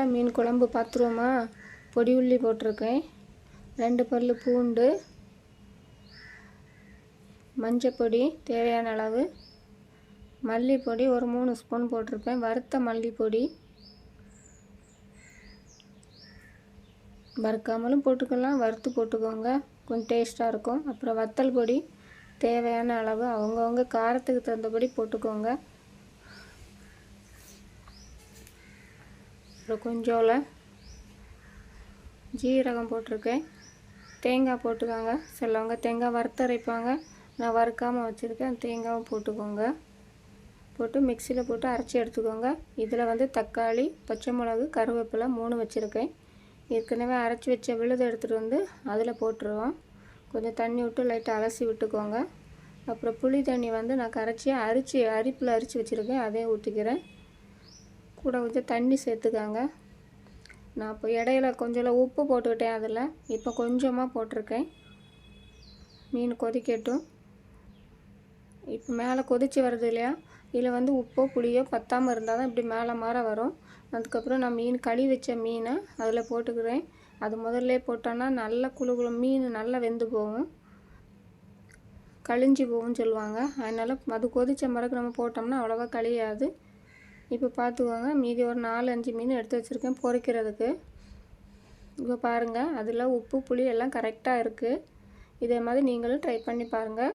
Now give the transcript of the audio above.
மசாலா மீன் குழம்பு பார்த்துருவோமா. பொடி உள்ளி போட்டிருக்கேன், 2 பல் பூண்டு, மஞ்சப்பொடி தேவையான அளவு, மல்லிப்பொடி ஒரு 3 ஸ்பூன் போட்டிருப்பேன், வறுத்த மல்லிப்பொடி, வறுக்காமலும் போட்டுக்கலாம், வறுத்து போட்டுக்கோங்க, கொஞ்சம் டேஸ்ட்டாக இருக்கும். அப்புறம் வத்தல் பொடி தேவையான அளவு அவங்கவுங்க காரத்துக்கு தகுந்தபடி போட்டுக்கோங்க. அப்புறம் கொஞ்சோல ஜீரகம் போட்டிருக்கேன், தேங்காய் போட்டுக்கோங்க. சிலவங்க தேங்காய் வறுத்து அரைப்பாங்க, நான் வறுக்காமல் வச்சுருக்கேன். தேங்காயும் போட்டுக்கோங்க. போட்டு மிக்சியில் போட்டு அரைச்சி எடுத்துக்கோங்க. இதில் வந்து தக்காளி, பச்சை மிளகு, கருவேப்பிலை 3 வச்சுருக்கேன். ஏற்கனவே அரைச்சி வச்ச விழுது எடுத்துகிட்டு வந்து அதில் போட்டுருவோம். கொஞ்சம் தண்ணி விட்டு லைட்டாக அலசி விட்டுக்கோங்க. அப்புறம் புளி தண்ணி வந்து நான் அரிப்பில் அரித்து வச்சுருக்கேன், அதையும் ஊற்றிக்கிறேன். கூட கொஞ்சம் தண்ணி சேர்த்துக்காங்க. நான் இப்போ இடையில கொஞ்சம் உப்பு போட்டுக்கிட்டேன், அதில் இப்போ கொஞ்சமாக போட்டிருக்கேன். மீன் கொதிக்கட்டும். இப்போ மேலே கொதித்து வருது இல்லையா, இதில் வந்து உப்போ புளியோ பத்தாமல் இருந்தால் தான் இப்படி மேலே மாற வரும். அதுக்கப்புறம் நான் மீன் கழுவி வச்ச மீனை அதில் போட்டுக்கிறேன். அது முதல்ல போட்டோன்னா நல்லா குழு மீன் நல்லா வெந்து போகும், கழிஞ்சி போகும்னு சொல்லுவாங்க. அதனால் அது கொதித்த பிறகு நம்ம போட்டோம்னா அவ்வளோவா கழியாது. இப்போ பார்த்துக்கோங்க, மீதி ஒரு 4-5 மீன் எடுத்து வச்சுருக்கேன் பொரிக்கிறதுக்கு. இப்போ பாருங்கள், அதில் உப்பு புளி எல்லாம் கரெக்டாக இருக்குது. இதே மாதிரி நீங்களும் ட்ரை பண்ணி பாருங்கள்.